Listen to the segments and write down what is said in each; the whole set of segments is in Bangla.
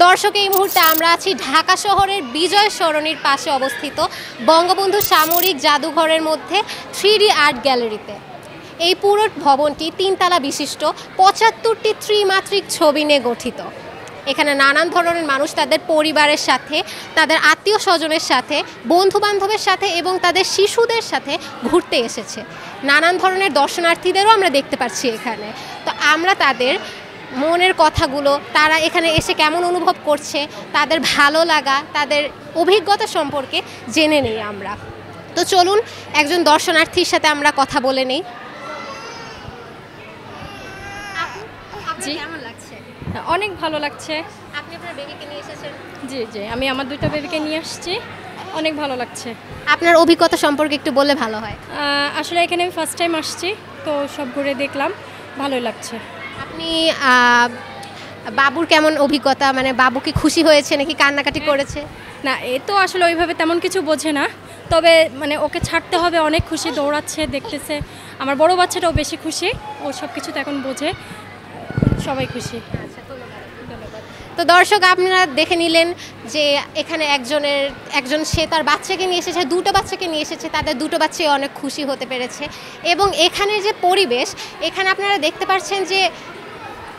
দর্শক, এই মুহূর্তে আমরা আছি ঢাকা শহরের বিজয় সরণির পাশে অবস্থিত বঙ্গবন্ধু সামরিক জাদুঘরের মধ্যে 3D আর্ট গ্যালারিতে। এই পুরো ভবনটি 3 তলা বিশিষ্ট, 75টি ত্রিমাত্রিক ছবি নিয়ে গঠিত। এখানে নানান ধরনের মানুষ তাদের পরিবারের সাথে, তাদের আত্মীয় স্বজনের সাথে, বন্ধুবান্ধবের সাথে এবং তাদের শিশুদের সাথে ঘুরতে এসেছে। নানান ধরনের দর্শনার্থীদেরও আমরা দেখতে পাচ্ছি এখানে। তো আমরা তাদের মনের কথাগুলো, তারা এখানে এসে কেমন অনুভব করছে, তাদের ভালো লাগা, তাদের অভিজ্ঞতা সম্পর্কে জেনে নিই আমরা। তো চলুন একজন দর্শনার্থীর সাথে আমরা কথা বলে নিই। জি, কেমন লাগছে? অনেক ভালো লাগছে। আপনি আপনার বেবিকে নিয়ে এসেছেন? জি জি, আমি আমার 2টা বেবিকে নিয়ে আসছি। অনেক ভালো লাগছে। আপনার অভিজ্ঞতা সম্পর্কে একটু বললে ভালো হয়। আসলে এখানে আমি ফার্স্ট টাইম আসছি, তো সব ঘুরে দেখলাম, ভালোই লাগছে। আপনি বাবুর কেমন অভিজ্ঞতা, মানে বাবু কি খুশি হয়েছে নাকি কান্নাকাটি করেছে? না, এ তো আসলে ওইভাবে তেমন কিছু বোঝে না, তবে মানে ওকে ছাড়তে হবে, অনেক খুশি, দৌড়াচ্ছে, দেখতেছে। আমার বড় বাচ্চাটাও বেশি খুশি, ও সব কিছু তো এখন বোঝে, সবাই খুশি। তো দর্শক, আপনারা দেখে নিলেন যে এখানে একজন সে তার বাচ্চাকে নিয়ে এসেছে, 2টো বাচ্চাকে নিয়ে এসেছে, তাদের 2টো বাচ্চাই অনেক খুশি হতে পেরেছে। এবং এখানের যে পরিবেশ, এখানে আপনারা দেখতে পাচ্ছেন যে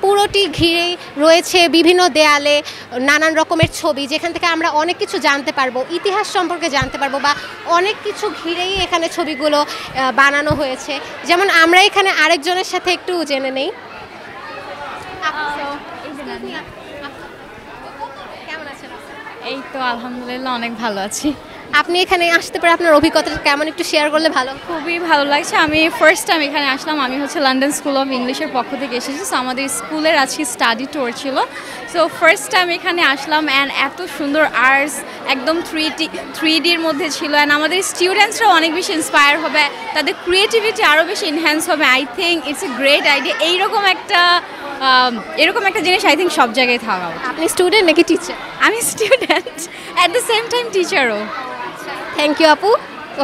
পুরোটি ঘিরেই রয়েছে বিভিন্ন দেয়ালে নানান রকমের ছবি, যেখান থেকে আমরা অনেক কিছু জানতে পারবো, ইতিহাস সম্পর্কে জানতে পারবো, বা অনেক কিছু ঘিরেই এখানে ছবিগুলো বানানো হয়েছে। যেমন আমরা এখানে আরেকজনের সাথে একটু জেনে নেই। কেমন আছেন? এই তো আলহামদুলিল্লাহ, অনেক ভালো আছি। আপনি এখানে আসতে পারে আপনার অভিজ্ঞতাটা কেমন একটু শেয়ার করলে ভালো। খুবই ভালো লাগছে। আমি ফার্স্ট টাইম এখানে আসলাম। আমি লন্ডন স্কুল অফ ইংলিশের পক্ষ থেকে এসেছি। সো আমাদের স্কুলের আজকে স্টাডি ট্যুর ছিল। সো ফার্স্ট টাইম এখানে আসলাম, অ্যান্ড এত সুন্দর আর্টস, একদম 3Dর মধ্যে ছিল। অ্যান্ড আমাদের স্টুডেন্টসরাও অনেক বেশি ইন্সপায়ার হবে, তাদের ক্রিয়েটিভিটি আরও বেশি এনহ্যান্স হবে। I think it's a great idea. এরকম একটা জিনিস আই থিঙ্ক সব জায়গায় থাকা উচিত। আপনি স্টুডেন্ট নাকি টিচার? আমি student, at the same time টিচারও। থ্যাংক ইউ আপু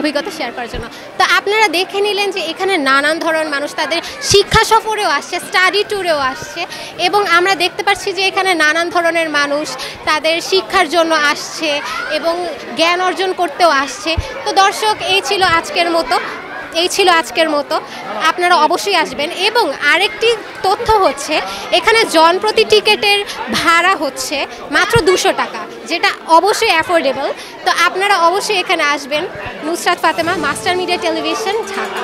অভিজ্ঞতা শেয়ার করার জন্য। তো আপনারা দেখে নিলেন যে এখানে নানান ধরনের মানুষ তাদের শিক্ষা সফরেও আসছে, স্টাডি ট্যুরেও আসছে, এবং আমরা দেখতে পাচ্ছি যে এখানে নানান ধরনের মানুষ তাদের শিক্ষার জন্য আসছে এবং জ্ঞান অর্জন করতেও আসছে। তো দর্শক, এই ছিল আজকের মতো। আপনারা অবশ্যই আসবেন। এবং আরেকটি তথ্য হচ্ছে, এখানে জনপ্রতি টিকিটের ভাড়া হচ্ছে মাত্র 200 টাকা, যেটা অবশ্যই অ্যাফোর্ডেবল। তো আপনারা অবশ্যই এখানে আসবেন। Nusrat Fatema, master media television, Dhaka.